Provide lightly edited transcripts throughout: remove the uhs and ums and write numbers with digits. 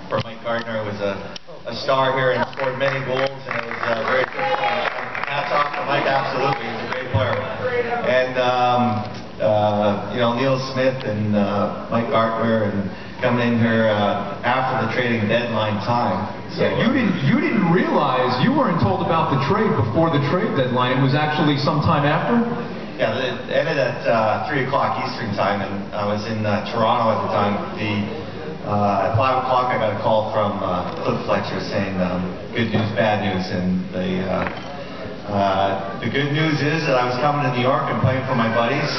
for Mike Gardner, who was a star here and scored many goals, and it was very good. Hats off to Mike, absolutely. He's a great player. And, you know, Neil Smith and Mike Gardner and coming in here after the trading deadline time. So, yeah, you didn't realize, you weren't told about the trade before the trade deadline. It was actually sometime after? Yeah, it ended at 3 o'clock Eastern time, and I was in Toronto at the time. At 5 o'clock I got a call from Cliff Fletcher saying good news, bad news, and the good news is that I was coming to New York and playing for my buddies.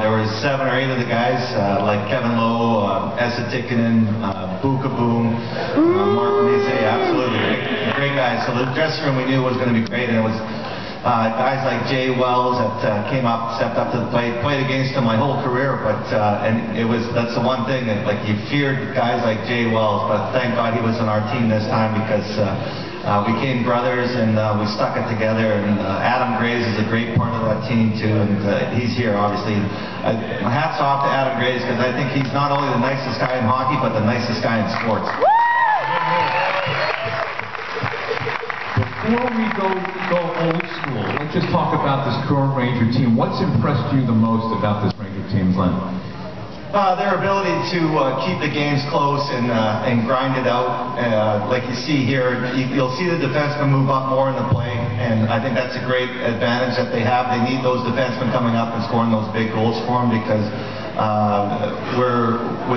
There was 7 or 8 of the guys, like Kevin Lowe, Esa Tikkinen, Buka Boom, Mark Mise, absolutely great guys. So the dressing room we knew was going to be great, and it was guys like Jay Wells that stepped up to the plate, played against him my whole career, but and that's the one thing that, like, you feared guys like Jay Wells, but thank God he was on our team this time, because we became brothers and we stuck it together, and Adam Graves is a great part of that team too, and he's here obviously. My hats off to Adam Graves, because I think he's not only the nicest guy in hockey, but the nicest guy in sports. Before we go old school, let's just talk about this current Ranger team. What's impressed you the most about this Ranger team, Glenn? Their ability to keep the games close and grind it out. Like you see here, you'll see the defensemen move up more in the play, and I think that's a great advantage that they have. They need those defensemen coming up and scoring those big goals for them, because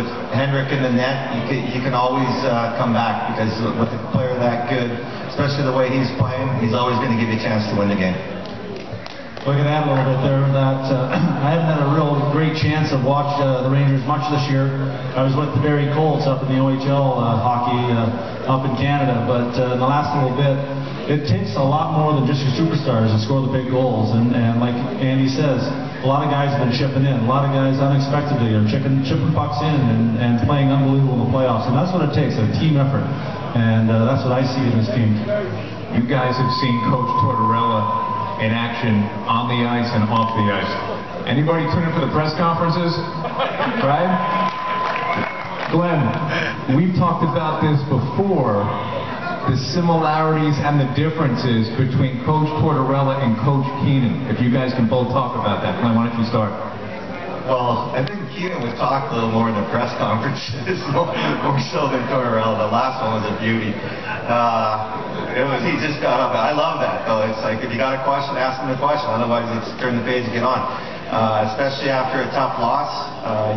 with Hendrick in the net, you can always come back, because with a player that good, especially the way he's playing, he's always going to give you a chance to win the game. Look at that a little bit there. I haven't had a real great chance of watching the Rangers much this year. I was with the Barrie Colts up in the OHL hockey up in Canada, but in the last little bit, it takes a lot more than just your superstars to score the big goals. And like Andy says, a lot of guys have been chipping in. A lot of guys unexpectedly are chipping pucks in and playing unbelievable in the playoffs. And that's what it takes, a team effort. And that's what I see in this team. You guys have seen Coach Tortorella in action on the ice and off the ice. Anybody tune in for the press conferences? Right? Glenn, we've talked about this before, the similarities and the differences between Coach Tortorella and Coach Keenan. If you guys can both talk about that. Glenn, why don't you start? Well, I think Keenan would talk a little more in the press conferences, more so than Tortorella. The last one was a beauty. He just got up. I love that, though. It's like, if you got a question, ask him the question. Otherwise, it's turn the page and get on. Especially after a tough loss,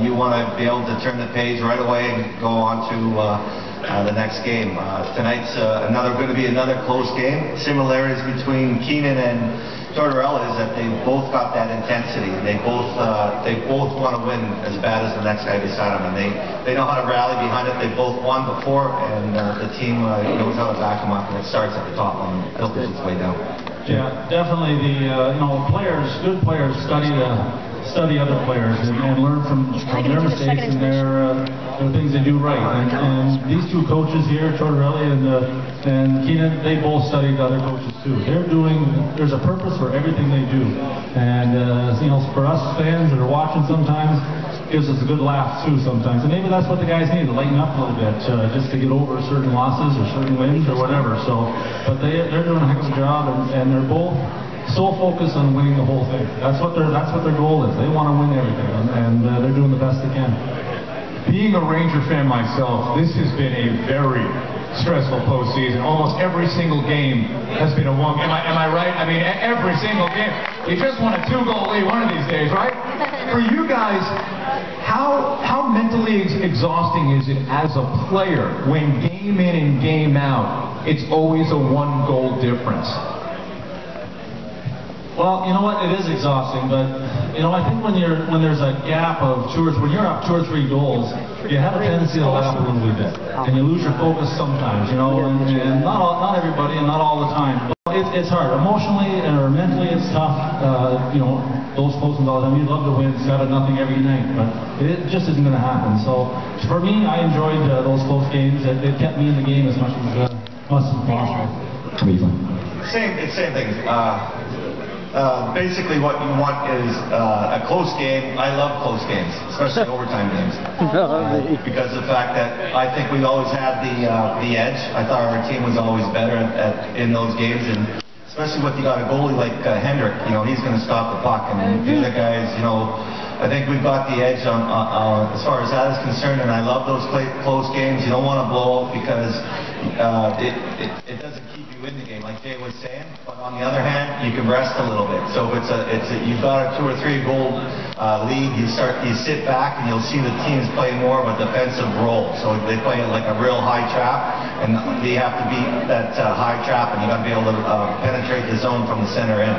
you want to be able to turn the page right away and go on to the next game. Tonight's going to be another close game. Similarities between Keenan and Tortorella is that they both got that intensity. They both want to win as bad as the next guy beside them, and they know how to rally behind it. They both won before, and the team knows how to back them up, and it starts at the top and filters its way down. Yeah, definitely. Good players study other players and learn from their mistakes and their things they do right. And these two coaches here, Tortorella and Keenan, they both studied other coaches too. There's a purpose for everything they do. And for us fans that are watching sometimes, gives us a good laugh too sometimes. And maybe that's what the guys need, to lighten up a little bit, just to get over certain losses or certain wins or whatever. But they're doing a heck of a job, and they're both so focused on winning the whole thing. That's what their goal is. They want to win everything, and they're doing the best they can. Being a Ranger fan myself, this has been a very stressful postseason. Almost every single game has been a one. Am I right? I mean, every single game. You just want a 2-goal lead one of these days, right? For you guys, how mentally exhausting is it as a player when game in and game out, it's always a 1-goal difference? Well, you know what? It is exhausting, but I think when there's a gap of when you're up 2 or 3 goals, you have a tendency to let up a little bit, and you lose your focus sometimes. And not everybody, and not all the time. It's hard emotionally or mentally. It's tough. Those closing goals. I mean, you'd love to win 7-0 every night, but it just isn't going to happen. So for me, I enjoyed those close games. It kept me in the game as much as possible. Same thing. basically what you want is a close game. I love close games, especially overtime games. Because of the fact that I think we always had the edge. I thought our team was always better in those games, and especially when you got a goalie like Hendrick, he's going to stop the puck. And the other guys, I think we've got the edge on as far as that is concerned, and I love those close games. You don't want to blow out because it doesn't keep you in the game, like Jay was saying. But on the other hand, you can rest a little bit. So if you've got a 2 or 3 goal lead, you sit back and you'll see the teams play more of a defensive role. So they play like a real high trap, and they have to beat that high trap, and you got to be able to penetrate the zone from the center in.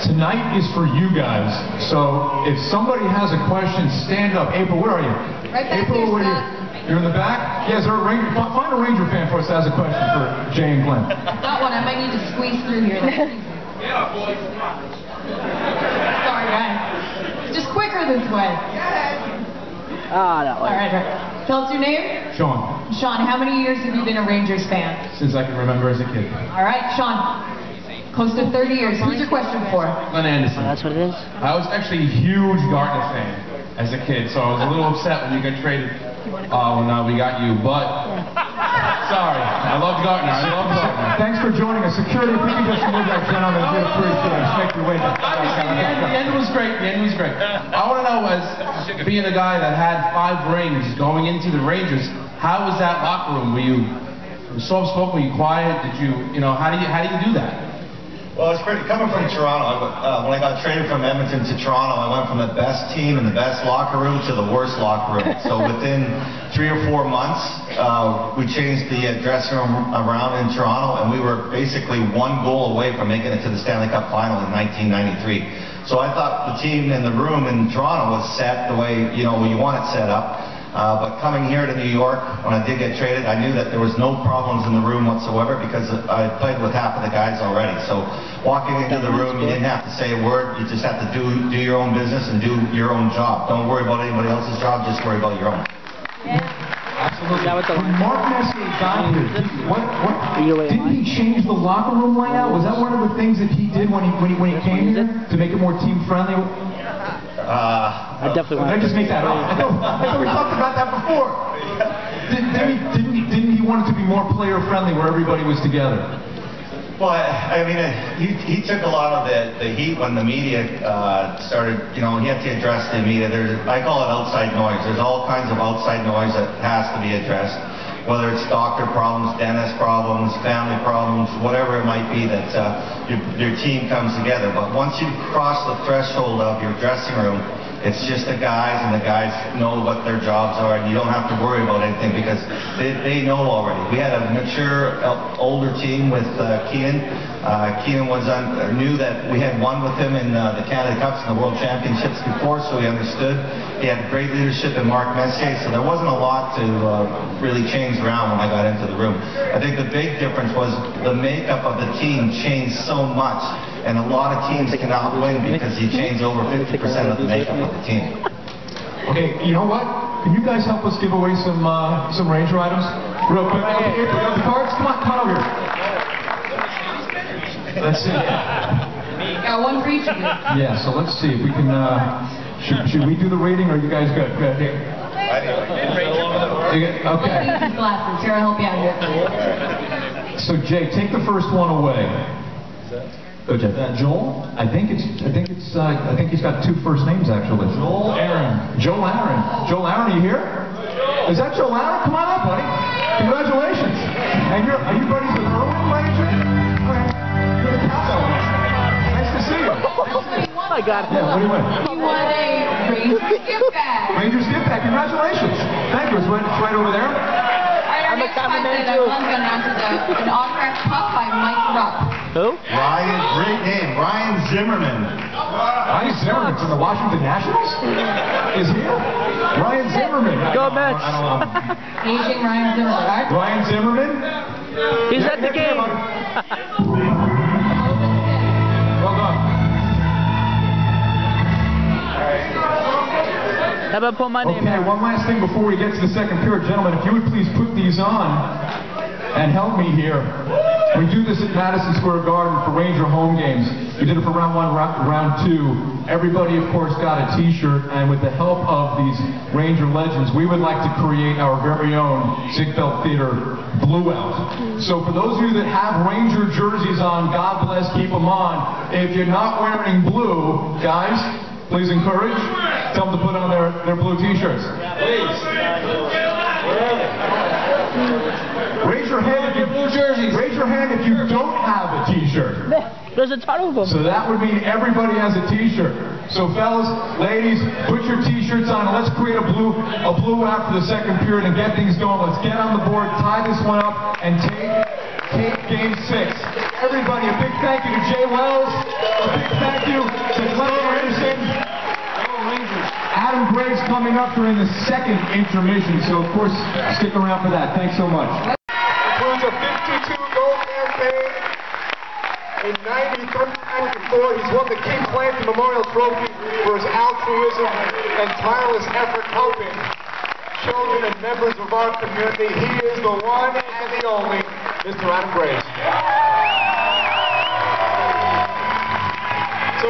Tonight is for you guys, so if somebody has a question, stand up. April, where are you? Right back April, here, where are you? You're in the back? Yeah, is there a Ranger? Find a Ranger fan for us that has a question for Jay and Glenn. Got one. I might need to squeeze through here. Sorry, guys. Just quicker this way. That way. All right. Tell us your name. Sean. Sean, how many years have you been a Rangers fan? Since I can remember as a kid. All right, Sean. Close to 30 years. Who's your question for? Glenn Anderson. That's what it is? I was actually a huge Gardner fan as a kid, so I was a little upset when you got traded. Oh, no, we got you, but sorry. I love Gardner. I love Gardner. Thanks for joining us. Security, if we can just move that gentleman to the free stage. Make your way back. The end was great. The end was great. I want to know, as being a guy that had 5 rings going into the Rangers, how was that locker room? Were you soft-spoken? Were you quiet? Did you, how do you do that? Well, it's pretty, coming from Toronto, when I got traded from Edmonton to Toronto, I went from the best team in the best locker room to the worst locker room. So within 3 or 4 months, we changed the dressing room around in Toronto, and we were basically 1 goal away from making it to the Stanley Cup final in 1993. So I thought the team in the room in Toronto was set the way, you want it set up. But coming here to New York, when I did get traded, I knew that there was no problems in the room whatsoever because I played with half of the guys already. So walking into the room, you didn't have to say a word. You just have to do your own business and do your own job. Don't worry about anybody else's job. Just worry about your own. Yeah. Absolutely. When Mark Messier got here, didn't he change the locker room layout? Was that one of the things that he did when he came here to make it more team friendly? I definitely want to just make that up. I thought we talked about that before. Didn't he want it to be more player friendly where everybody was together? Well, I mean, he took a lot of the heat when the media started, he had to address the media. I call it outside noise. There's all kinds of outside noise that has to be addressed, whether it's doctor problems, dentist problems, family problems, whatever it might be that your team comes together. But once you cross the threshold of your dressing room, it's just the guys, and the guys know what their jobs are, and you don't have to worry about anything because they know already. We had a mature, older team with Keenan. Keenan knew that we had won with him in the Canada Cups and the World Championships before, so he understood. He had great leadership in Mark Messier, so there wasn't a lot to really change around when I got into the room. I think the big difference was the makeup of the team changed so much. And a lot of teams cannot win because you change over 50% of the makeup of the team. Okay, you know what? Can you guys help us give away some Ranger items? Real quick. Okay, the cards? Come on over here. Let's see. Got one for each of you. Yeah, so let's see if we can, should we do the rating, or are you guys good? Good. Here. Okay. Glasses. Here, I'll help you out here. So Jay, take the first one away. Go, Jeff. Joel? I think he's got 2 first names actually. Joel Aaron. Joel Aaron. Joel Aaron, are you here? Is that Joel Aaron? Come on up, buddy. Congratulations. And are you buddies with Erwin, by any chance? You're the captain. Nice to see you. I got it. Yeah, what do you win? You won a Rangers gift bag. Rangers gift bag. Congratulations. Thank you. It's right over there. Our next contest, I'm going to announce an autographed puck by Mike Rupp. Who? Ryan, great name, Ryan Zimmerman. Ryan Zimmerman from the Washington Nationals? Is here? Ryan Zimmerman. Go Mets. Aging Ryan Zimmerman. Right? Ryan Zimmerman? He's at the game. Well done. How about put my name Okay, in? one last thing before we get to the second period. Gentlemen, if you would please put these on and help me here. We do this at Madison Square Garden for Ranger home games. We did it for round 1, round 2. Everybody, of course, got a t-shirt, and with the help of these Ranger legends, we would like to create our very own ZIEGFELD Theater Blue Out. So for those of you that have Ranger jerseys on, God bless, keep them on. If you're not wearing blue, guys, please encourage. Tell them to put on their blue t-shirts. Please. Raise your hand if you blue jerseys. Raise your hand if you don't have a t-shirt. There's a ton of them. So that would mean everybody has a t-shirt. So fellas, ladies, put your t-shirts on and let's create a blue out for the second period and get things going. Let's get on the board, tie this one up, and take game 6. Everybody, a big thank you to Jay Wells. A big thank you to Glenn Anderson. Adam Graves coming up during the second intermission, so of course, stick around for that. Thanks so much. Includes a 52-goal campaign in 93-94. He's won the King Clancy Memorial Trophy for his altruism and tireless effort helping children and members of our community. He is the one and the only Mr. Adam Graves. So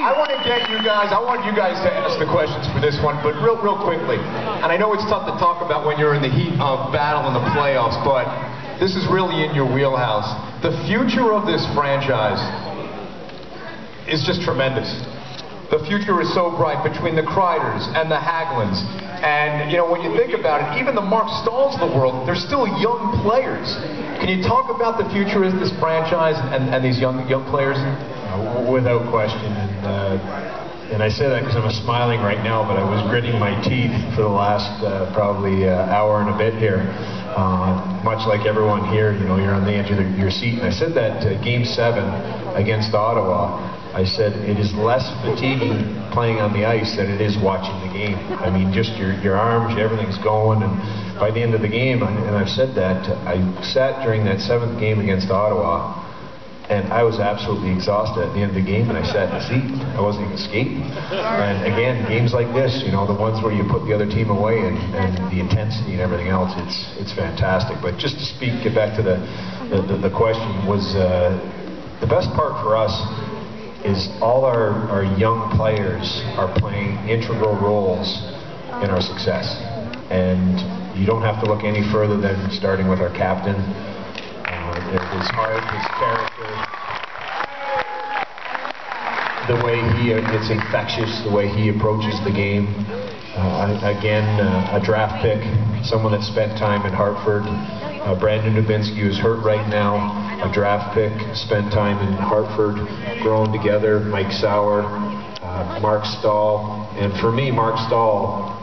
I want to get you guys, I want you guys to ask the questions for this one, but real quickly. And I know it's tough to talk about when you're in the heat of battle in the playoffs, but this is really in your wheelhouse. The future of this franchise is just tremendous. The future is so bright between the Kreiders and the Haglunds. And, you know, when you think about it, even the Mark Stalls of the world, they're still young players. Can you talk about the future of this franchise and these young players? Without question, and I say that because I'm smiling right now, but I was gritting my teeth for the last probably hour and a bit here. Much like everyone here, you know, you're on the edge of your seat. And I said that Game 7 against Ottawa, I said it is less fatiguing playing on the ice than it is watching the game. I mean, just your arms, everything's going, and by the end of the game, and I've said that, I sat during that 7th game against Ottawa, and I was absolutely exhausted at the end of the game, and I sat in the seat. I wasn't even skating. And again, games like this, you know, the ones where you put the other team away and the intensity and everything else, it's fantastic. But just to get back to the question, was the best part for us is all our young players are playing integral roles in our success. And you don't have to look any further than starting with our captain. His heart, his character, the way it's infectious, the way he approaches the game. Again, a draft pick, someone that spent time in Hartford. Brandon Dubinsky, who's hurt right now, a draft pick, spent time in Hartford, grown together. Mike Sauer, Mark Stahl, and for me, Mark Stahl,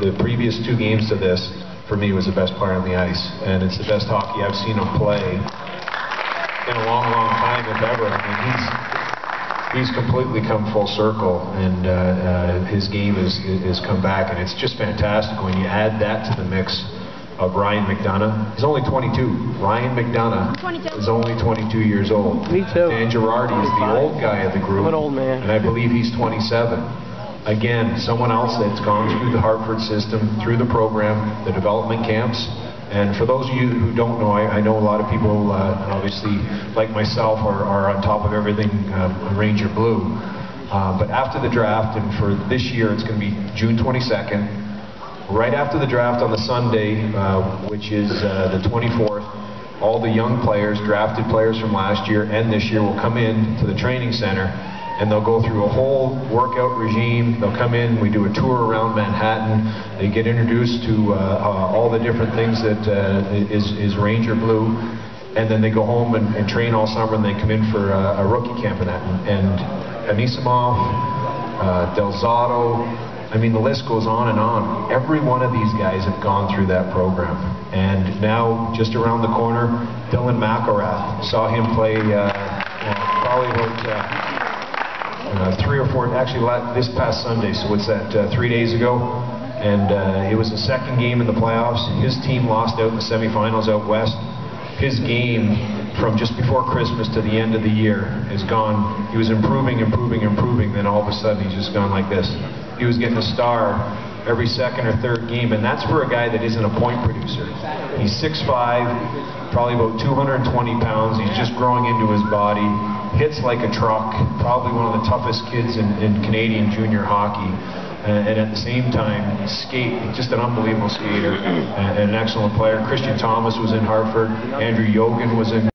the previous 2 games to this, for me, was the best player on the ice, and it's the best hockey I've seen him play in a long time, if ever. I mean, he's completely come full circle, and his game is come back, and it's just fantastic when you add that to the mix of Ryan McDonough. He's only 22. Ryan McDonough is only 22 years old. Me too. Dan Girardi is the old guy of the group, I'm an old man, and I believe he's 27. Again, someone else that's gone through the Hartford system, through the program, the development camps. And for those of you who don't know, I know a lot of people, obviously, like myself, are on top of everything Ranger Blue. But after the draft, and for this year, it's going to be June 22nd. Right after the draft on the Sunday, which is the 24th, all the young players, drafted players from last year and this year, will come in to the training center. And they'll go through a whole workout regime. They'll come in, we do a tour around Manhattan. They get introduced to all the different things that is Ranger Blue. And then they go home and train all summer, and they come in for a rookie camp and that. And Anisimov, Del Zotto, I mean, the list goes on and on. Every one of these guys have gone through that program. And now, just around the corner, Dylan McElrath. Saw him play probably about 3 or 4, actually this past Sunday, so what's that, 3 days ago, and it was the 2nd game in the playoffs. His team lost out in the semifinals out west. His game from just before Christmas to the end of the year is gone. He was improving, then all of a sudden he's just gone like this. He was getting a star every second or third game, and that's for a guy that isn't a point producer. He's 6'5", probably about 220 pounds. He's just growing into his body, hits like a truck, probably one of the toughest kids in Canadian junior hockey. And at the same time, just an unbelievable skater and an excellent player. Christian Thomas was in Hartford. Andrew Yogan was in